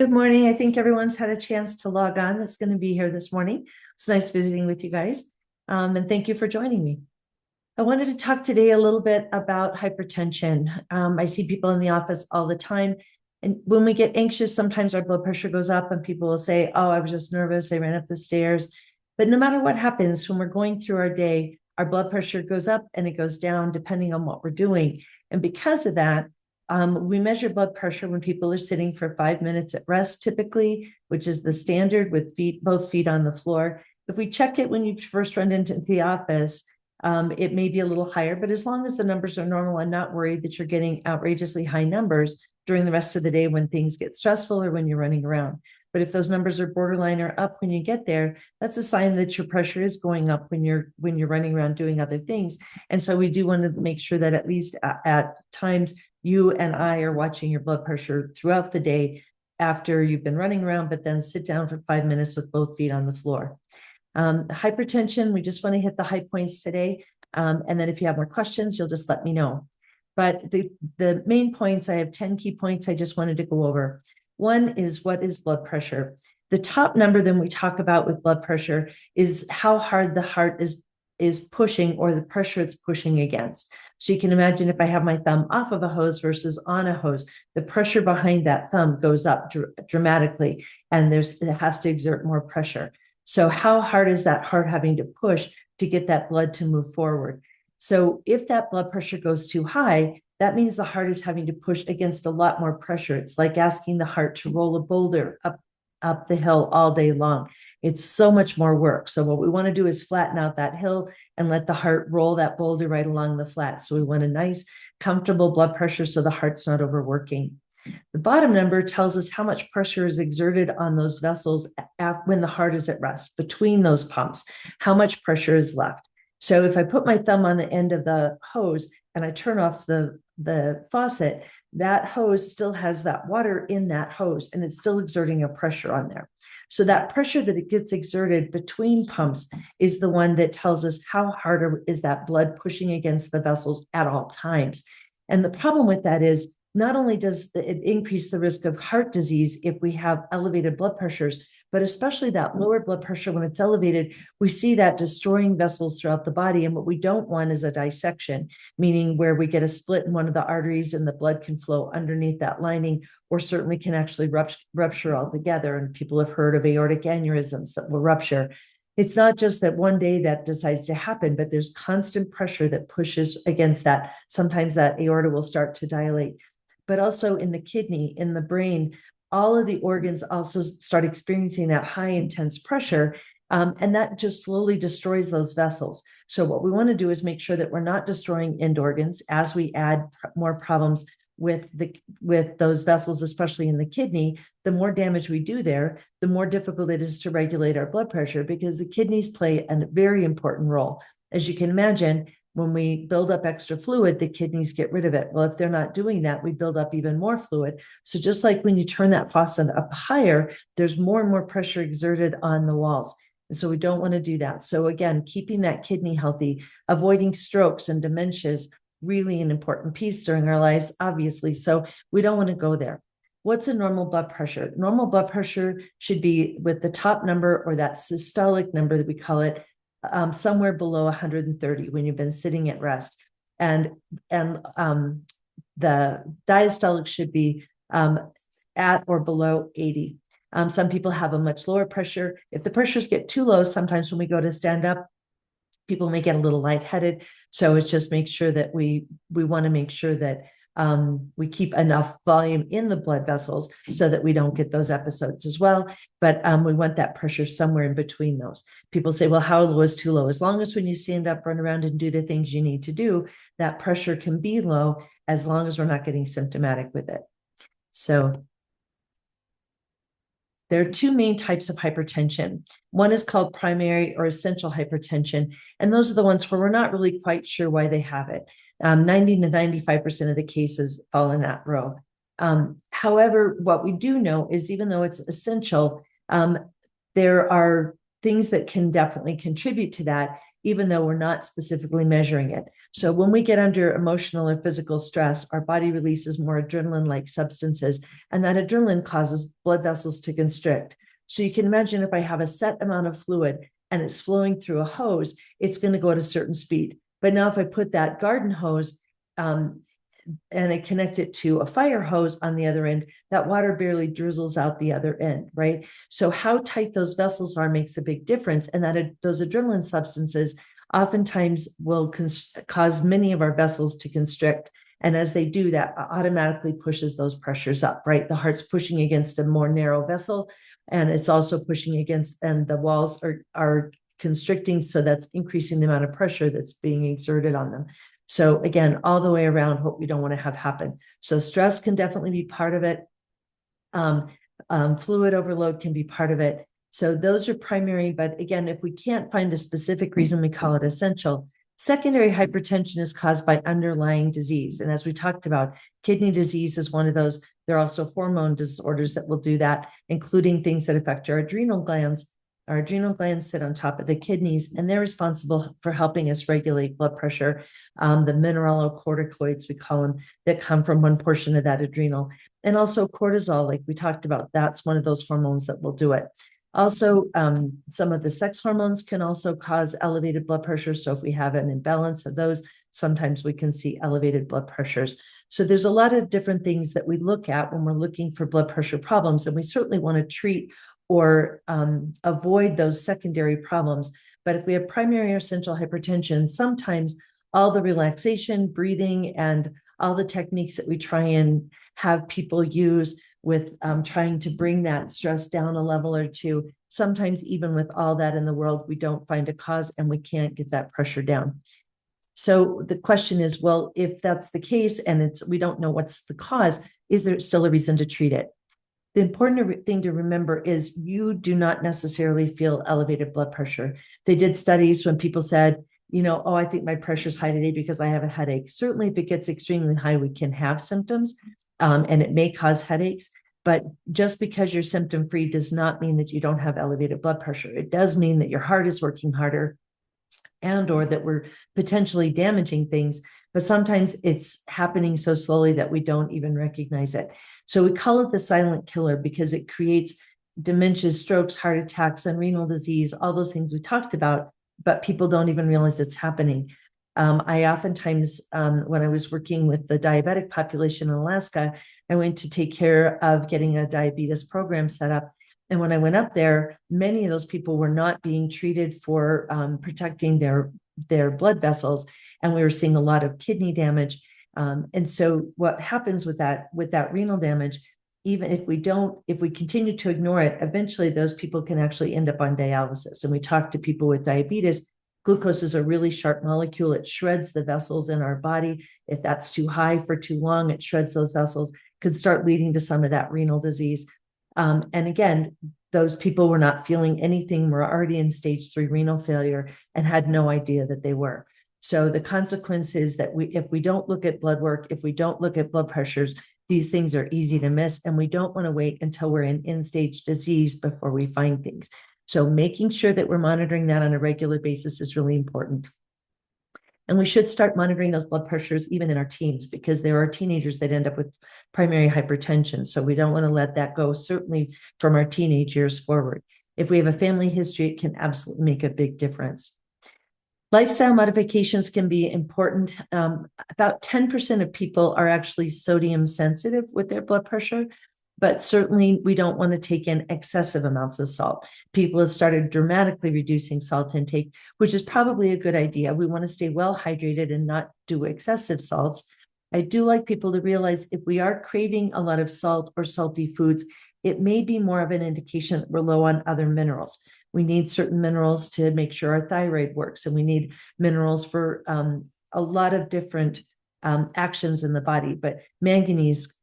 Good morning. I think everyone's had a chance to log on that's going to be here this morning. It's nice visiting with you guys. And thank you for joining me. I wanted to talk today a little bit about hypertension. I see people in the office all the time. And when we get anxious, sometimes our blood pressure goes up and people will say, oh, I was just nervous. I ran up the stairs. But no matter what happens, when we're going through our day, our blood pressure goes up and it goes down depending on what we're doing. And because of that, we measure blood pressure when people are sitting for 5 minutes at rest, typically, which is the standard with both feet on the floor. If we check it when you first run into the office, it may be a little higher, but as long as the numbers are normal, I'm not worried that you're getting outrageously high numbers during the rest of the day when things get stressful or when you're running around. But if those numbers are borderline or up when you get there, that's a sign that your pressure is going up when you're running around doing other things. And so we do want to make sure that at least at times you and I are watching your blood pressure throughout the day after you've been running around, but then sit down for 5 minutes with both feet on the floor. Hypertension, we just want to hit the high points today. And then if you have more questions, you'll just let me know. But the main points, I have 10 key points I just wanted to go over. One is, what is blood pressure? The top number then we talk about with blood pressure is how hard the heart is pushing, or the pressure it's pushing against. So you can imagine if I have my thumb off of a hose versus on a hose, the pressure behind that thumb goes up dramatically, and it has to exert more pressure. So how hard is that heart having to push to get that blood to move forward? So if that blood pressure goes too high, that means the heart is having to push against a lot more pressure. It's like asking the heart to roll a boulder up the hill all day long. It's so much more work. So what we want to do is flatten out that hill and let the heart roll that boulder right along the flat. So we want a nice, comfortable blood pressure so the heart's not overworking. The bottom number tells us how much pressure is exerted on those vessels when the heart is at rest, between those pumps, how much pressure is left. So if I put my thumb on the end of the hose and I turn off the faucet, that hose still has that water in that hose, and it's still exerting a pressure on there. So that pressure that it gets exerted between pumps is the one that tells us how hard is that blood pushing against the vessels at all times. And the problem with that is, not only does it increase the risk of heart disease if we have elevated blood pressures, but especially that lower blood pressure, when it's elevated, we see that destroying vessels throughout the body. And what we don't want is a dissection, meaning where we get a split in one of the arteries and the blood can flow underneath that lining, or certainly can actually rupture altogether. And people have heard of aortic aneurysms that will rupture. It's not just that one day that decides to happen, but there's constant pressure that pushes against that. Sometimes that aorta will start to dilate. But also in the kidney, in the brain, all of the organs also start experiencing that high intense pressure, and that just slowly destroys those vessels. So what we want to do is make sure that we're not destroying end organs as we add more problems with those vessels, especially in the kidney. The more damage we do there, the more difficult it is to regulate our blood pressure, because the kidneys play a very important role. As you can imagine, when we build up extra fluid, the kidneys get rid of it. Well, if they're not doing that, we build up even more fluid. So just like when you turn that faucet up higher, there's more and more pressure exerted on the walls. And so we don't want to do that. So again, keeping that kidney healthy, avoiding strokes and dementias, really an important piece during our lives, obviously. So we don't want to go there. What's a normal blood pressure? Normal blood pressure should be with the top number, or that systolic number that we call it, somewhere below 130 when you've been sitting at rest. And the diastolic should be at or below 80. Some people have a much lower pressure. If the pressures get too low, sometimes when we go to stand up, people may get a little lightheaded. So it's just make sure that we want to make sure that we keep enough volume in the blood vessels so that we don't get those episodes as well. But we want that pressure somewhere in between those. People say, well, how low is too low? As long as when you stand up, run around and do the things you need to do, that pressure can be low, as long as we're not getting symptomatic with it. So there are two main types of hypertension. One is called primary or essential hypertension, and those are the ones where we're not really quite sure why they have it. 90 to 95% of the cases fall in that row. However, what we do know is, even though it's essential, there are things that can definitely contribute to that. even though we're not specifically measuring it. So when we get under emotional or physical stress, our body releases more adrenaline-like substances, and that adrenaline causes blood vessels to constrict. So you can imagine if I have a set amount of fluid and it's flowing through a hose, it's going to go at a certain speed. But now if I put that garden hose and I connect it to a fire hose on the other end, that water barely drizzles out the other end, right? So how tight those vessels are makes a big difference. And that those adrenaline substances oftentimes will cause many of our vessels to constrict. And as they do, that automatically pushes those pressures up, right? The heart's pushing against a more narrow vessel, and it's also pushing against, and the walls are constricting. So that's increasing the amount of pressure that's being exerted on them. So again, all the way around, what we don't want to have happen. So stress can definitely be part of it. Fluid overload can be part of it. So those are primary, but again, if we can't find a specific reason, we call it essential. Secondary hypertension is caused by underlying disease. And as we talked about, kidney disease is one of those. There are also hormone disorders that will do that, including things that affect our adrenal glands. Our adrenal glands sit on top of the kidneys, and they're responsible for helping us regulate blood pressure. The mineralocorticoids, we call them, that come from one portion of that adrenal. And also cortisol, like we talked about, that's one of those hormones that will do it. Also, some of the sex hormones can also cause elevated blood pressure. So if we have an imbalance of those, sometimes we can see elevated blood pressures. So there's a lot of different things that we look at when we're looking for blood pressure problems, and we certainly want to treat or avoid those secondary problems. But if we have primary or essential hypertension, sometimes all the relaxation, breathing, and all the techniques that we try and have people use with trying to bring that stress down a level or two, sometimes even with all that in the world, we don't find a cause and we can't get that pressure down. So the question is, well, if that's the case and we don't know what's the cause, is there still a reason to treat it? The important thing to remember is you do not necessarily feel elevated blood pressure. They did studies when people said, oh, I think my pressure's high today because I have a headache. Certainly, if it gets extremely high, we can have symptoms, and it may cause headaches. But just because you're symptom-free does not mean that you don't have elevated blood pressure. It does mean that your heart is working harder and or that we're potentially damaging things. But sometimes it's happening so slowly that we don't even recognize it. So we call it the silent killer because it creates dementias, strokes, heart attacks, and renal disease, all those things we talked about, but people don't even realize it's happening. I oftentimes, when I was working with the diabetic population in Alaska, I went to take care of getting a diabetes program set up. And when I went up there, many of those people were not being treated for protecting their blood vessels. And we were seeing a lot of kidney damage. And so what happens with that renal damage, even if we continue to ignore it, eventually those people can actually end up on dialysis. And we talk to people with diabetes. Glucose is a really sharp molecule. It shreds the vessels in our body. If that's too high for too long, it shreds those vessels, could start leading to some of that renal disease. And again, those people were not feeling anything, were already in stage 3 renal failure and had no idea that they were. So the consequence is that if we don't look at blood work, if we don't look at blood pressures, these things are easy to miss, and we don't want to wait until we're in end-stage disease before we find things. So making sure that we're monitoring that on a regular basis is really important. And we should start monitoring those blood pressures even in our teens, because there are teenagers that end up with primary hypertension. So we don't want to let that go, certainly from our teenage years forward. If we have a family history, it can absolutely make a big difference. Lifestyle modifications can be important. About 10% of people are actually sodium sensitive with their blood pressure, but certainly we don't want to take in excessive amounts of salt. People have started dramatically reducing salt intake, which is probably a good idea. We want to stay well hydrated and not do excessive salts. I do like people to realize if we are craving a lot of salt or salty foods, it may be more of an indication that we're low on other minerals. We need certain minerals to make sure our thyroid works, and we need minerals for a lot of different actions in the body, but manganese,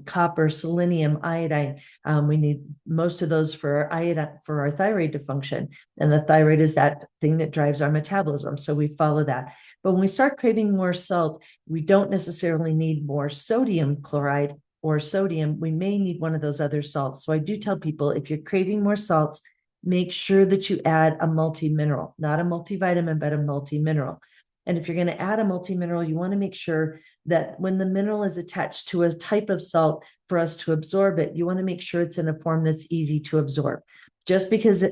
copper, selenium, iodine. We need most of those for our thyroid to function. And the thyroid is that thing that drives our metabolism. So we follow that. But when we start craving more salt, we don't necessarily need more sodium chloride or sodium. We may need one of those other salts. So I do tell people, if you're craving more salts, make sure that you add a multi-mineral, not a multivitamin, but a multi-mineral. And if you're going to add a multi-mineral, you want to make sure that when the mineral is attached to a type of salt for us to absorb it, you want to make sure it's in a form that's easy to absorb. Just because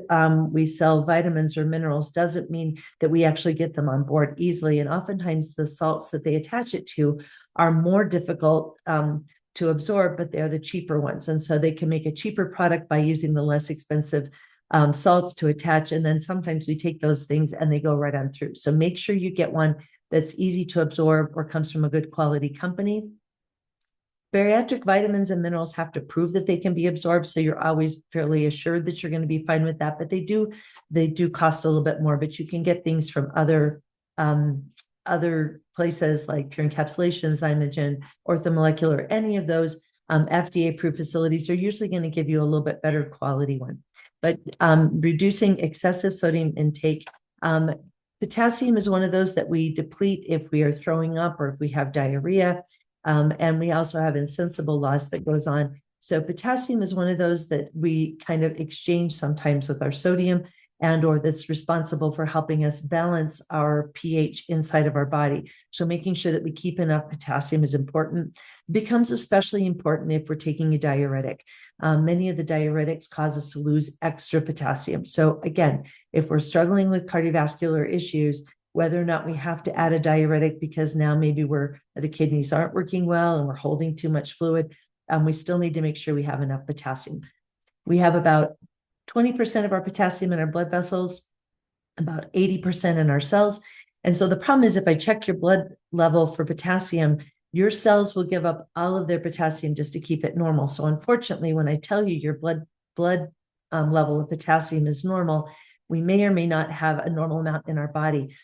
we sell vitamins or minerals doesn't mean that we actually get them on board easily. And oftentimes the salts that they attach it to are more difficult to absorb, but they're the cheaper ones. And so they can make a cheaper product by using the less expensive salts to attach. And then sometimes we take those things and they go right on through. So make sure you get one that's easy to absorb or comes from a good quality company. Bariatric vitamins and minerals have to prove that they can be absorbed, so you're always fairly assured that you're going to be fine with that. But they do cost a little bit more. But you can get things from other places like Pure Encapsulation, Zymogen, Orthomolecular, any of those FDA-approved facilities are usually going to give you a little bit better quality one. But reducing excessive sodium intake. Potassium is one of those that we deplete if we are throwing up or if we have diarrhea. And we also have insensible loss that goes on. So potassium is one of those that we kind of exchange sometimes with our sodium, and or that's responsible for helping us balance our pH inside of our body. So making sure that we keep enough potassium is important. It becomes especially important if we're taking a diuretic. Many of the diuretics cause us to lose extra potassium. So again, if we're struggling with cardiovascular issues, whether or not we have to add a diuretic because now maybe the kidneys aren't working well and we're holding too much fluid, we still need to make sure we have enough potassium. We have about 20% of our potassium in our blood vessels, about 80% in our cells. And so the problem is if I check your blood level for potassium, your cells will give up all of their potassium just to keep it normal. So unfortunately, when I tell you your blood level of potassium is normal, we may or may not have a normal amount in our body.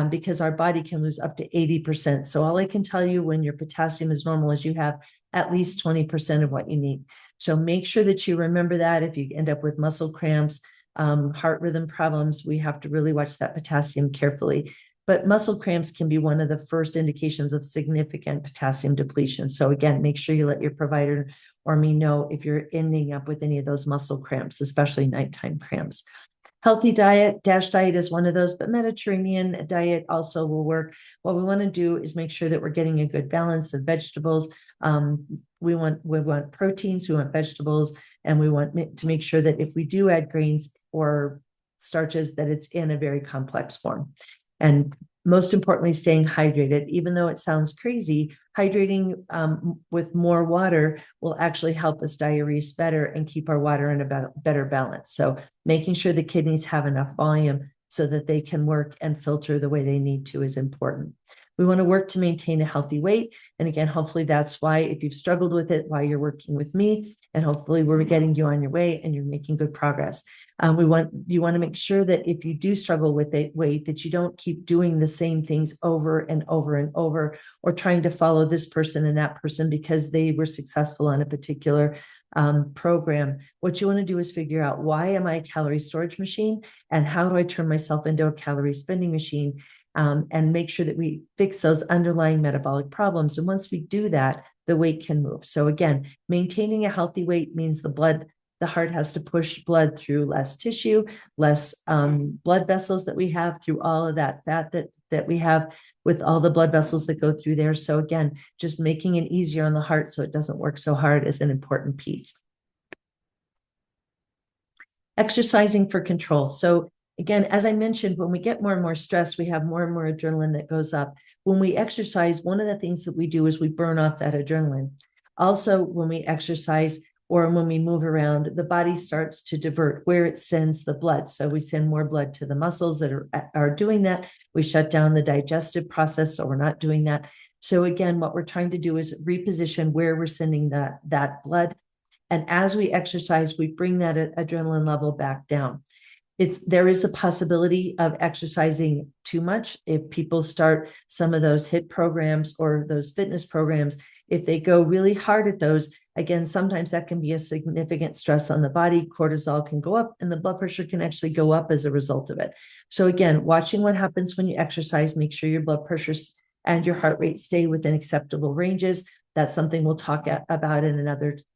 Because our body can lose up to 80%. So all I can tell you when your potassium is normal is you have at least 20% of what you need. So make sure that you remember that. If you end up with muscle cramps, heart rhythm problems, we have to really watch that potassium carefully. But muscle cramps can be one of the first indications of significant potassium depletion. So again, make sure you let your provider or me know if you're ending up with any of those muscle cramps, especially nighttime cramps. Healthy diet, DASH diet is one of those, but Mediterranean diet also will work. What we want to do is make sure that we're getting a good balance of vegetables. We want proteins, we want vegetables, and we want to make sure that if we do add grains or starches, that it's in a very complex form. And most importantly, staying hydrated. Even though it sounds crazy, hydrating with more water will actually help us diurese better and keep our water in a better balance. So making sure the kidneys have enough volume so that they can work and filter the way they need to is important. We want to work to maintain a healthy weight. And again, hopefully that's why, if you've struggled with it, why you're working with me, and hopefully we're getting you on your way and you're making good progress. You want to make sure that if you do struggle with the weight, that you don't keep doing the same things over and over and over, or trying to follow this person and that person because they were successful on a particular program. What you want to do is figure out, why am I a calorie storage machine, and how do I turn myself into a calorie spending machine? And make sure that we fix those underlying metabolic problems. And once we do that, the weight can move. So again, maintaining a healthy weight means the heart has to push blood through less tissue, less blood vessels that we have, through all of that fat that we have with all the blood vessels that go through there. So again, just making it easier on the heart so it doesn't work so hard is an important piece. Exercising for control. So again, as I mentioned, when we get more and more stressed, we have more and more adrenaline that goes up. When we exercise, one of the things that we do is we burn off that adrenaline. Also, when we exercise or when we move around, the body starts to divert where it sends the blood. So we send more blood to the muscles that are doing that. We shut down the digestive process, so we're not doing that. So again, what we're trying to do is reposition where we're sending that blood. And as we exercise, we bring that adrenaline level back down. There is a possibility of exercising too much. If people start some of those HIIT programs or those fitness programs, if they go really hard at those, again, sometimes that can be a significant stress on the body. Cortisol can go up and the blood pressure can actually go up as a result of it. So again, watching what happens when you exercise, make sure your blood pressure and your heart rate stay within acceptable ranges. that's something we'll talk about in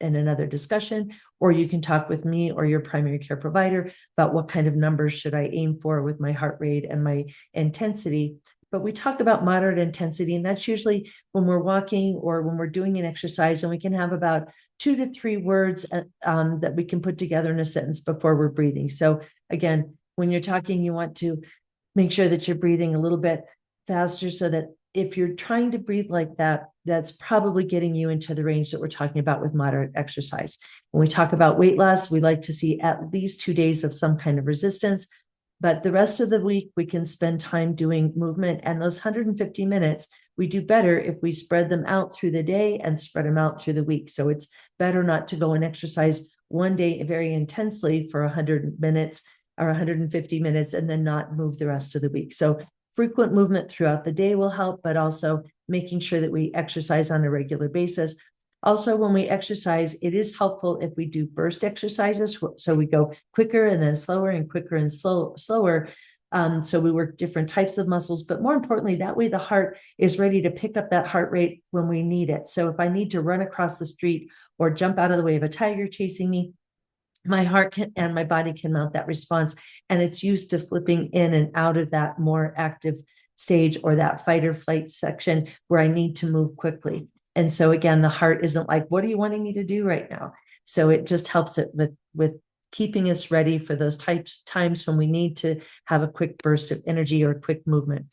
another discussion, or you can talk with me or your primary care provider about what kind of numbers should I aim for with my heart rate and my intensity. But we talk about moderate intensity, and that's usually when we're walking or when we're doing an exercise, and we can have about 2 to 3 words that we can put together in a sentence before we're breathing. So again, when you're talking, you want to make sure that you're breathing a little bit faster, so that if you're trying to breathe like that, that's probably getting you into the range that we're talking about with moderate exercise. When we talk about weight loss, we like to see at least 2 days of some kind of resistance, but the rest of the week we can spend time doing movement. And those 150 minutes, we do better if we spread them out through the day and spread them out through the week. So it's better not to go and exercise one day very intensely for 100 minutes or 150 minutes and then not move the rest of the week. So frequent movement throughout the day will help, but also making sure that we exercise on a regular basis. Also, when we exercise, it is helpful if we do burst exercises. So we go quicker and then slower and quicker and slower. So we work different types of muscles, but more importantly, that way the heart is ready to pick up that heart rate when we need it. So if I need to run across the street or jump out of the way of a tiger chasing me, my heart and my body can mount that response, and it's used to flipping in and out of that more active stage or that fight or flight section where I need to move quickly. And so again, the heart isn't like, what are you wanting me to do right now? So it just helps it with keeping us ready for those times when we need to have a quick burst of energy or a quick movement.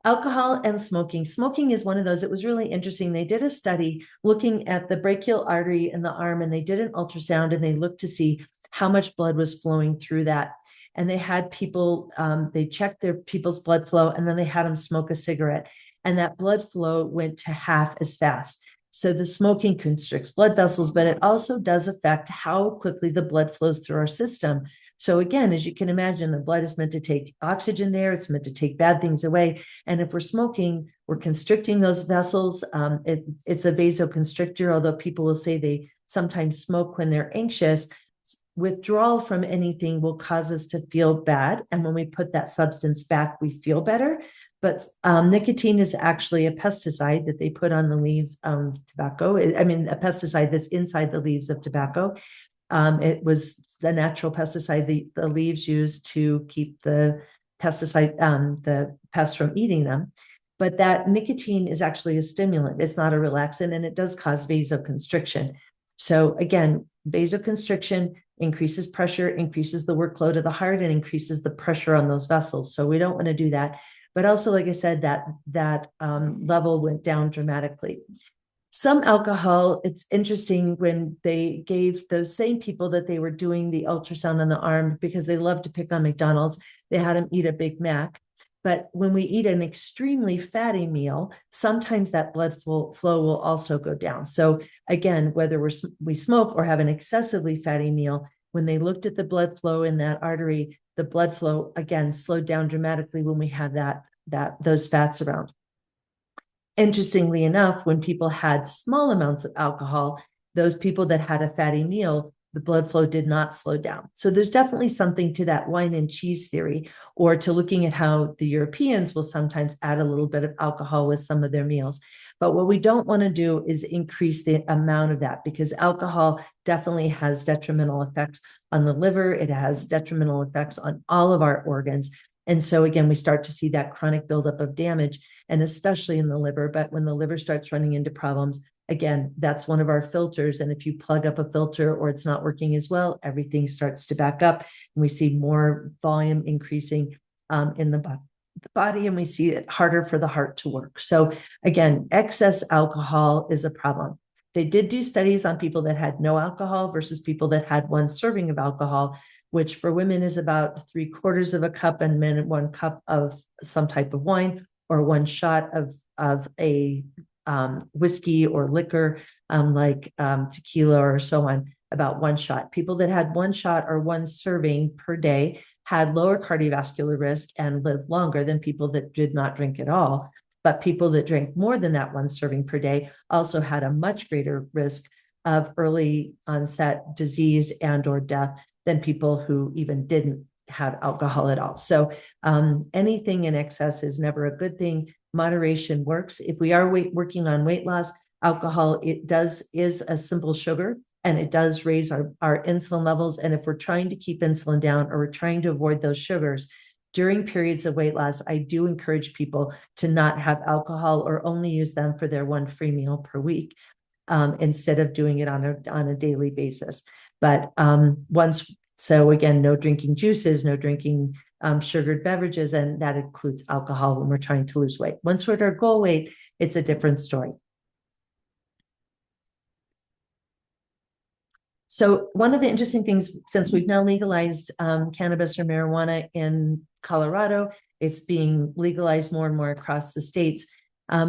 Alcohol and smoking. Smoking is one of those. It was really interesting. They did a study looking at the brachial artery in the arm, and they did an ultrasound, and they looked to see how much blood was flowing through that. And they had people, they checked their people's blood flow, and then they had them smoke a cigarette, and that blood flow went to half as fast. So the smoking constricts blood vessels, but it also does affect how quickly the blood flows through our system. So again, as you can imagine, the blood is meant to take oxygen there. It's meant to take bad things away. And if we're smoking, we're constricting those vessels. It's a vasoconstrictor, although people will say they sometimes smoke when they're anxious. Withdrawal from anything will cause us to feel bad. And when we put that substance back, we feel better. But nicotine is actually a pesticide that they put on the leaves of tobacco. A pesticide that's inside the leaves of tobacco. It was the natural pesticide the leaves used to keep the pests from eating them. But that nicotine is actually a stimulant. It's not a relaxant, and it does cause vasoconstriction. So again, vasoconstriction increases pressure, increases the workload of the heart, and increases the pressure on those vessels. So we don't want to do that. But also, like I said, that level went down dramatically. Some alcohol, it's interesting when they gave those same people that they were doing the ultrasound on the arm, because they love to pick on McDonald's, they had them eat a Big Mac. But when we eat an extremely fatty meal, sometimes that blood flow will also go down. So again, whether we smoke or have an excessively fatty meal, when they looked at the blood flow in that artery, the blood flow again slowed down dramatically when we had those fats around. Interestingly enough, when people had small amounts of alcohol, those people that had a fatty meal, the blood flow did not slow down. So there's definitely something to that wine and cheese theory, or to looking at how the Europeans will sometimes add a little bit of alcohol with some of their meals. But what we don't want to do is increase the amount of that, because alcohol definitely has detrimental effects on the liver. It has detrimental effects on all of our organs. And so again, we start to see that chronic buildup of damage, and especially in the liver. But when the liver starts running into problems, again, that's one of our filters. And if you plug up a filter or it's not working as well, everything starts to back up, and we see more volume increasing in the body, and we see it harder for the heart to work. So again, excess alcohol is a problem. They did do studies on people that had no alcohol versus people that had 1 serving of alcohol, which for women is about 3/4 of a cup, and men 1 cup of some type of wine, or 1 shot of a whiskey or liquor, like tequila or so on, about 1 shot. People that had 1 shot or 1 serving per day had lower cardiovascular risk and lived longer than people that did not drink at all. But people that drank more than that 1 serving per day also had a much greater risk of early onset disease and or death than people who even didn't have alcohol at all. So anything in excess is never a good thing. Moderation works. If we are working on weight loss, alcohol, is a simple sugar, and it does raise our insulin levels. And if we're trying to keep insulin down, or we're trying to avoid those sugars during periods of weight loss, I do encourage people to not have alcohol, or only use them for their one free meal per week, instead of doing it on a daily basis. But so again, no drinking juices, no drinking sugared beverages, and that includes alcohol when we're trying to lose weight. Once we're at our goal weight, it's a different story. So one of the interesting things, since we've now legalized cannabis or marijuana in Colorado, it's being legalized more and more across the states.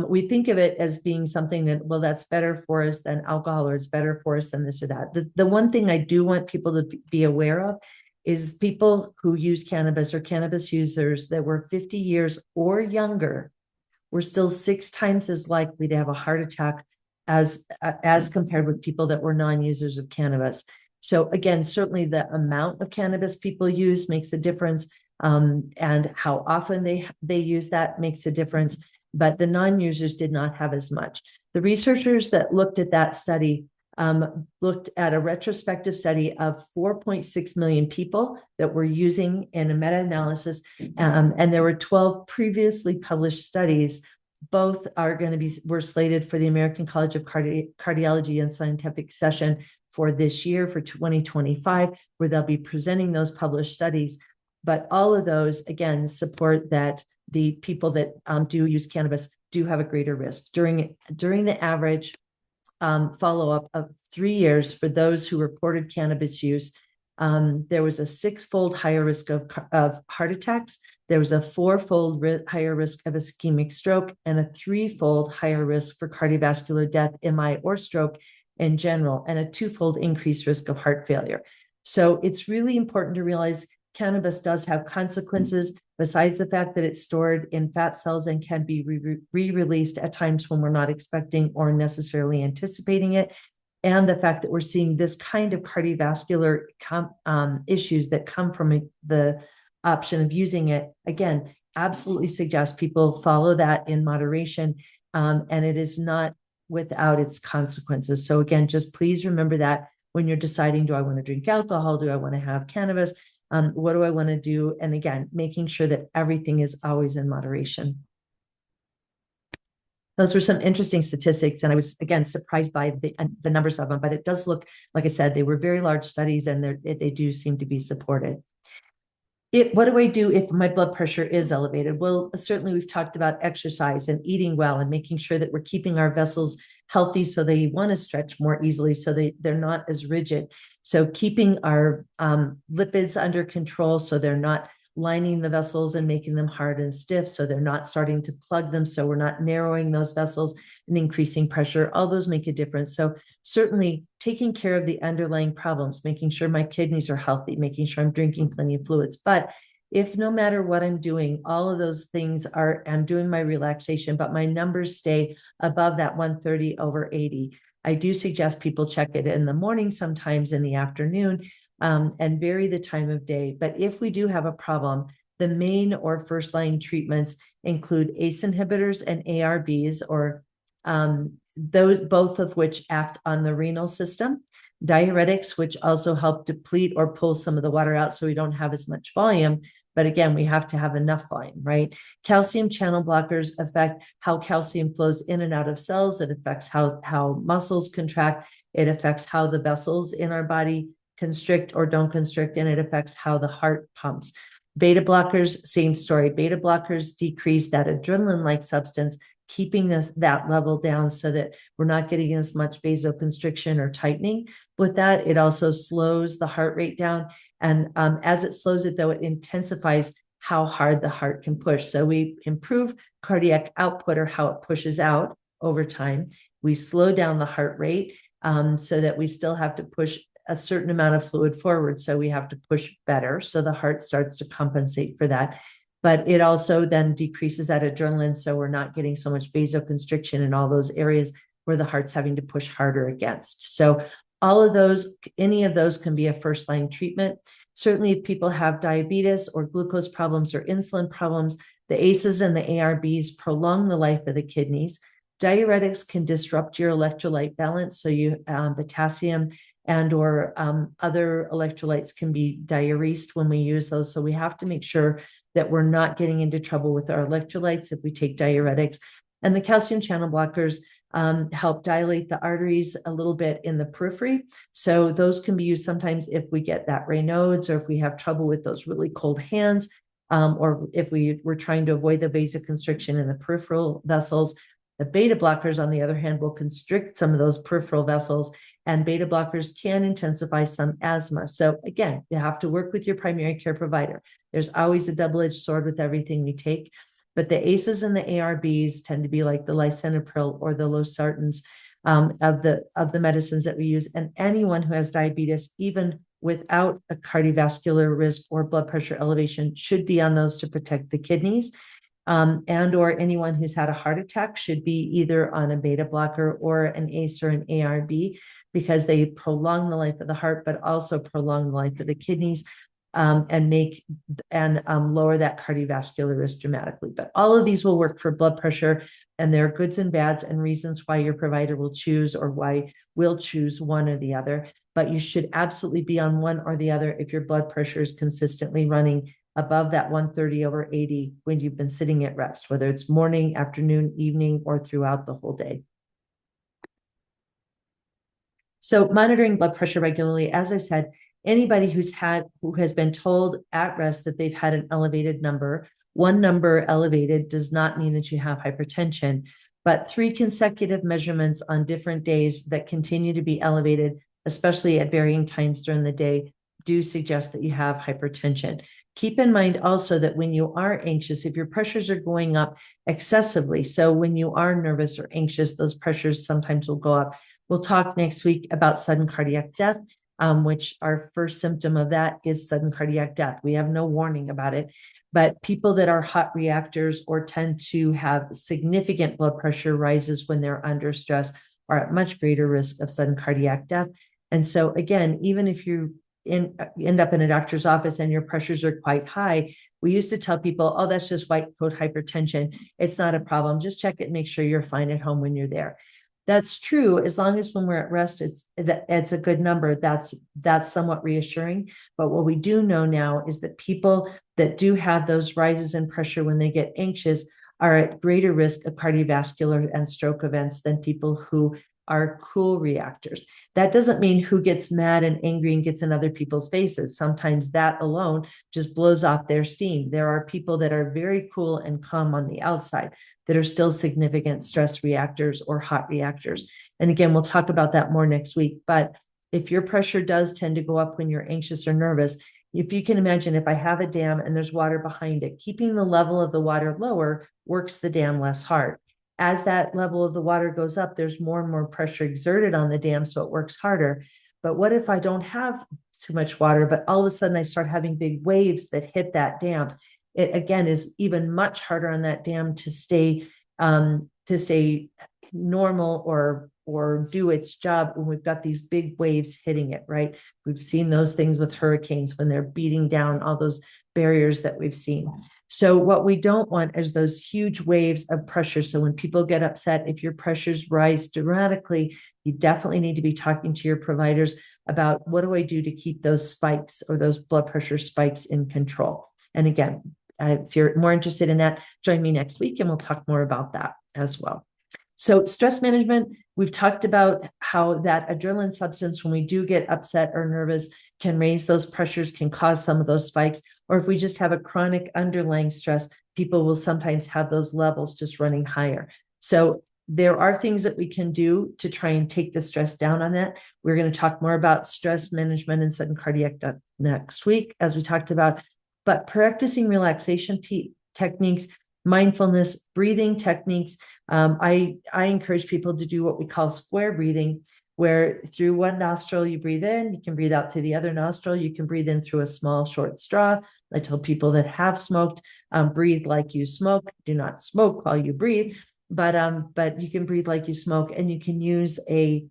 We think of it as being something that, well, that's better for us than alcohol, or it's better for us than this or that. The one thing I do want people to be aware of is people who use cannabis, or cannabis users that were 50 years or younger, were still 6 times as likely to have a heart attack as compared with people that were non-users of cannabis. So again, certainly the amount of cannabis people use makes a difference, and how often they use that makes a difference. But the non-users did not have as much. The researchers that looked at that study looked at a retrospective study of 4.6 million people that were using in a meta-analysis, and there were 12 previously published studies. Both are going to were slated for the American College of Cardiology and Scientific session for this year, for 2025, where they'll be presenting those published studies. But all of those, again, support that the people that do use cannabis do have a greater risk. During the average follow-up of 3 years for those who reported cannabis use, there was a 6-fold higher risk of heart attacks. There was a 4-fold higher risk of ischemic stroke, and a 3-fold higher risk for cardiovascular death, MI, or stroke in general, and a 2-fold increased risk of heart failure. So it's really important to realize cannabis does have consequences, besides the fact that it's stored in fat cells and can be re-released at times when we're not expecting or necessarily anticipating it. And the fact that we're seeing this kind of cardiovascular issues that come from the option of using it, again, absolutely suggest people follow that in moderation, and it is not without its consequences. So again, just please remember that when you're deciding, do I want to drink alcohol? Do I want to have cannabis? What do I want to do? And again, making sure that everything is always in moderation. Those were some interesting statistics, and I was, again, surprised by the numbers of them, but it does look, like I said, they were very large studies, and they do seem to be supported. What do I do if my blood pressure is elevated? Well, certainly we've talked about exercise and eating well, and making sure that we're keeping our vessels healthy so they want to stretch more easily, so they're not as rigid. So keeping our lipids under control, so they're not lining the vessels and making them hard and stiff, so they're not starting to plug them, so we're not narrowing those vessels and increasing pressure. All those make a difference. So certainly taking care of the underlying problems, making sure my kidneys are healthy, making sure I'm drinking plenty of fluids. But if no matter what I'm doing, all of those things I'm doing my relaxation, but my numbers stay above that 130/80, I do suggest people check it in the morning, sometimes in the afternoon, and vary the time of day. But if we do have a problem, the main or first line treatments include ACE inhibitors and ARBs, or those, both of which act on the renal system. Diuretics, which also help deplete or pull some of the water out so we don't have as much volume. But again, we have to have enough volume, right? Calcium channel blockers affect how calcium flows in and out of cells. It affects how muscles contract. It affects how the vessels in our body constrict or don't constrict, and it affects how the heart pumps. Beta blockers, same story. Beta blockers decrease that adrenaline-like substance, keeping that level down so that we're not getting as much vasoconstriction or tightening. With that, it also slows the heart rate down. And as it slows it, though, it intensifies how hard the heart can push. So we improve cardiac output, or how it pushes out over time. We slow down the heart rate so that we still have to push a certain amount of fluid forward. So we have to push better. So the heart starts to compensate for that. But it also then decreases that adrenaline. So we're not getting so much vasoconstriction in all those areas where the heart's having to push harder against. So all of those, any of those can be a first line treatment. Certainly, if people have diabetes or glucose problems or insulin problems, the ACEs and the ARBs prolong the life of the kidneys. Diuretics can disrupt your electrolyte balance, so you potassium and or other electrolytes can be diuresed when we use those. So we have to make sure that we're not getting into trouble with our electrolytes if we take diuretics. And the calcium channel blockers help dilate the arteries a little bit in the periphery. So those can be used sometimes if we get that Raynaud's or if we have trouble with those really cold hands, or if we're trying to avoid the vasoconstriction in the peripheral vessels. The beta blockers, on the other hand, will constrict some of those peripheral vessels, and beta blockers can intensify some asthma. So again, you have to work with your primary care provider. There's always a double-edged sword with everything we take, but the ACEs and the ARBs tend to be like the lisinopril or the losartans of the medicines that we use. And anyone who has diabetes, even without a cardiovascular risk or blood pressure elevation, should be on those to protect the kidneys. And or anyone who's had a heart attack should be either on a beta blocker or an ACE or an ARB, because they prolong the life of the heart, but also prolong the life of the kidneys, and lower that cardiovascular risk dramatically. But all of these will work for blood pressure, and there are goods and bads and reasons why your provider will choose or why we'll choose one or the other. But you should absolutely be on one or the other if your blood pressure is consistently running above that 130/80 when you've been sitting at rest, whether it's morning, afternoon, evening, or throughout the whole day. So monitoring blood pressure regularly, as I said, anybody who has been told at rest that they've had an elevated number, one number elevated does not mean that you have hypertension, but 3 consecutive measurements on different days that continue to be elevated, especially at varying times during the day, do suggest that you have hypertension. Keep in mind also that when you are anxious, if your pressures are going up excessively, so when you are nervous or anxious, those pressures sometimes will go up. We'll talk next week about sudden cardiac death, which our first symptom of that is sudden cardiac death. We have no warning about it, but people that are hot reactors or tend to have significant blood pressure rises when they're under stress are at much greater risk of sudden cardiac death. And so again, even if you end up in a doctor's office and your pressures are quite high, we used to tell people, oh, that's just white coat hypertension. It's not a problem. Just check it, make sure you're fine at home when you're there. That's true, as long as when we're at rest, it's a good number. That's somewhat reassuring. But what we do know now is that people that do have those rises in pressure when they get anxious are at greater risk of cardiovascular and stroke events than people who are cool reactors. That doesn't mean who gets mad and angry and gets in other people's faces. Sometimes that alone just blows off their steam. There are people that are very cool and calm on the outside that are still significant stress reactors or hot reactors. And again, we'll talk about that more next week. But if your pressure does tend to go up when you're anxious or nervous, if you can imagine, if I have a dam and there's water behind it, keeping the level of the water lower works the dam less hard. As that level of the water goes up, there's more and more pressure exerted on the dam, so it works harder. But what if I don't have too much water, but all of a sudden I start having big waves that hit that dam? It again is even much harder on that dam to stay normal or do its job when we've got these big waves hitting it, right? We've seen those things with hurricanes when they're beating down all those barriers that we've seen. So what we don't want is those huge waves of pressure. So when people get upset, if your pressures rise dramatically, you definitely need to be talking to your providers about what do I do to keep those spikes or those blood pressure spikes in control. And again, if you're more interested in that, join me next week and we'll talk more about that as well. So stress management, we've talked about how that adrenaline substance, when we do get upset or nervous, can raise those pressures, can cause some of those spikes. Or if we just have a chronic underlying stress, people will sometimes have those levels just running higher. So there are things that we can do to try and take the stress down on that. We're going to talk more about stress management and sudden cardiac death next week, as we talked about. But practicing relaxation techniques, mindfulness, breathing techniques. I encourage people to do what we call square breathing, where through one nostril you breathe in, you can breathe out through the other nostril, you can breathe in through a small short straw. I tell people that have smoked, breathe like you smoke. Do not smoke while you breathe, but you can breathe like you smoke, and you can use a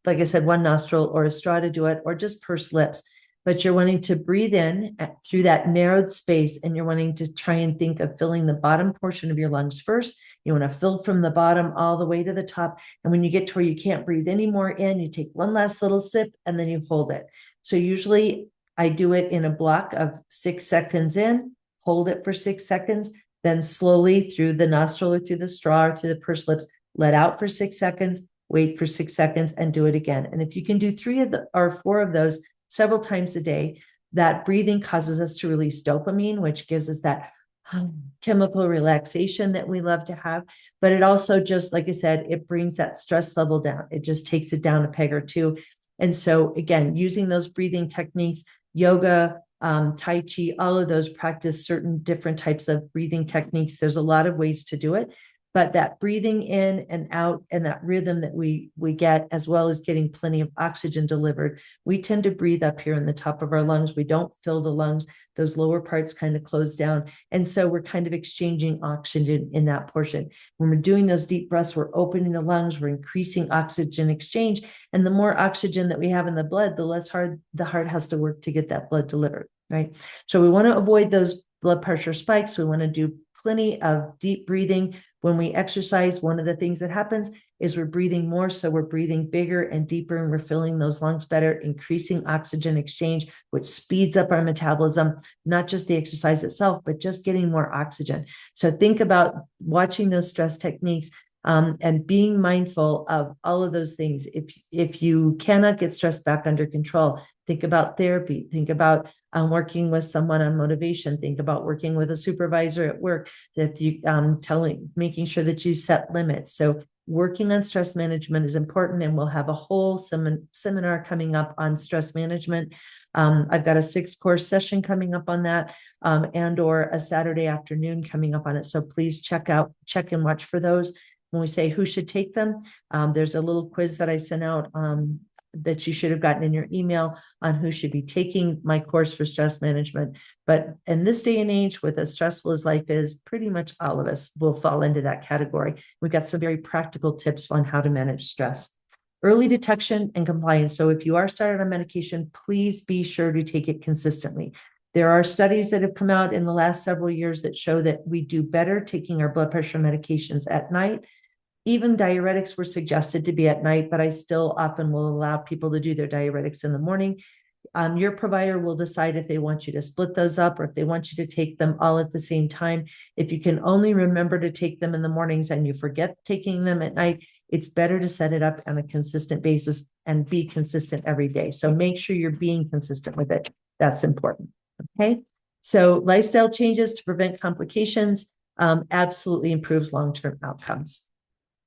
like I said, one nostril or a straw to do it, or just pursed lips. But you're wanting to breathe in through that narrowed space, and you're wanting to try and think of filling the bottom portion of your lungs first. You want to fill from the bottom all the way to the top. And when you get to where you can't breathe anymore in, you take one last little sip and then you hold it. So usually I do it in a block of 6 seconds in, hold it for 6 seconds, then slowly through the nostril or through the straw or through the pursed lips, let out for 6 seconds, wait for 6 seconds, and do it again. And if you can do 3 of the or 4 of those several times a day, that breathing causes us to release dopamine, which gives us that chemical relaxation that we love to have. But it also, just like I said, it brings that stress level down. It just takes it down a peg or two. And so again, using those breathing techniques, yoga, Tai Chi, all of those practice certain different types of breathing techniques. There's a lot of ways to do it. But that breathing in and out and that rhythm that we get, as well as getting plenty of oxygen delivered, we tend to breathe up here in the top of our lungs. We don't fill the lungs. Those lower parts kind of close down. And so we're kind of exchanging oxygen in that portion. When we're doing those deep breaths, we're opening the lungs, we're increasing oxygen exchange. And the more oxygen that we have in the blood, the less hard the heart has to work to get that blood delivered, right? So we want to avoid those blood pressure spikes. We want to do plenty of deep breathing. When we exercise, one of the things that happens is we're breathing more. So we're breathing bigger and deeper, and we're filling those lungs better, increasing oxygen exchange, which speeds up our metabolism, not just the exercise itself, but just getting more oxygen. So think about watching those stress techniques and being mindful of all of those things. If you cannot get stress back under control, think about therapy, think about working with someone on motivation, think about working with a supervisor at work, that you making sure that you set limits. So working on stress management is important, and we'll have a whole seminar coming up on stress management. I've got a 6-course session coming up on that, and or a Saturday afternoon coming up on it. So please check and watch for those. When we say who should take them, there's a little quiz that I sent out that you should have gotten in your email on who should be taking my course for stress management. But in this day and age, with as stressful as life is, pretty much all of us will fall into that category. We've got some very practical tips on how to manage stress. Early detection and compliance. So if you are started on medication, please be sure to take it consistently. There are studies that have come out in the last several years that show that we do better taking our blood pressure medications at night. Even diuretics were suggested to be at night, but I still often will allow people to do their diuretics in the morning. Your provider will decide if they want you to split those up or if they want you to take them all at the same time. If you can only remember to take them in the mornings and you forget taking them at night, it's better to set it up on a consistent basis and be consistent every day. So make sure you're being consistent with it. That's important. Okay. So lifestyle changes to prevent complications absolutely improves long-term outcomes.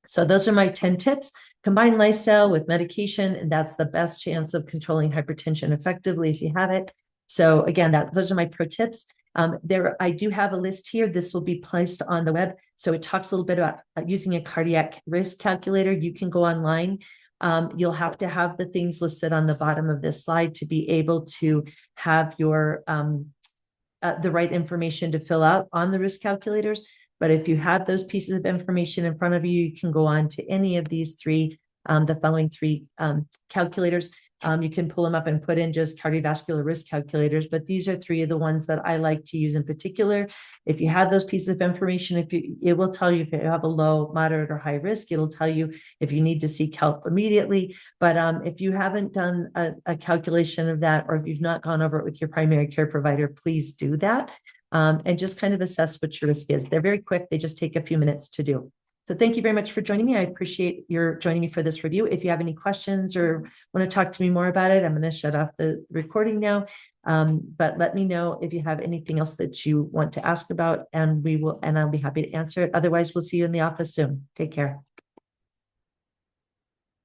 So those are my 10 tips. Combine lifestyle with medication, and that's the best chance of controlling hypertension effectively if you have it. So again, those are my pro tips. I do have a list here. This will be placed on the web. So it talks a little bit about using a cardiac risk calculator. You can go online. You'll have to have the things listed on the bottom of this slide to be able to have your the right information to fill out on the risk calculators. But if you have those pieces of information in front of you, you can go on to any of these the following three calculators. You can pull them up and put in just cardiovascular risk calculators, but these are 3 of the ones that I like to use in particular. If you have those pieces of information, it will tell you if you have a low, moderate, or high risk. It'll tell you if you need to seek help immediately. But if you haven't done a calculation of that, or if you've not gone over it with your primary care provider, please do that. And just kind of assess what your risk is. They're very quick. They just take a few minutes to do. So thank you very much for joining me. I appreciate your joining me for this review. If you have any questions or want to talk to me more about it, I'm going to shut off the recording now. But let me know if you have anything else that you want to ask about, and I'll be happy to answer it. Otherwise, we'll see you in the office soon. Take care.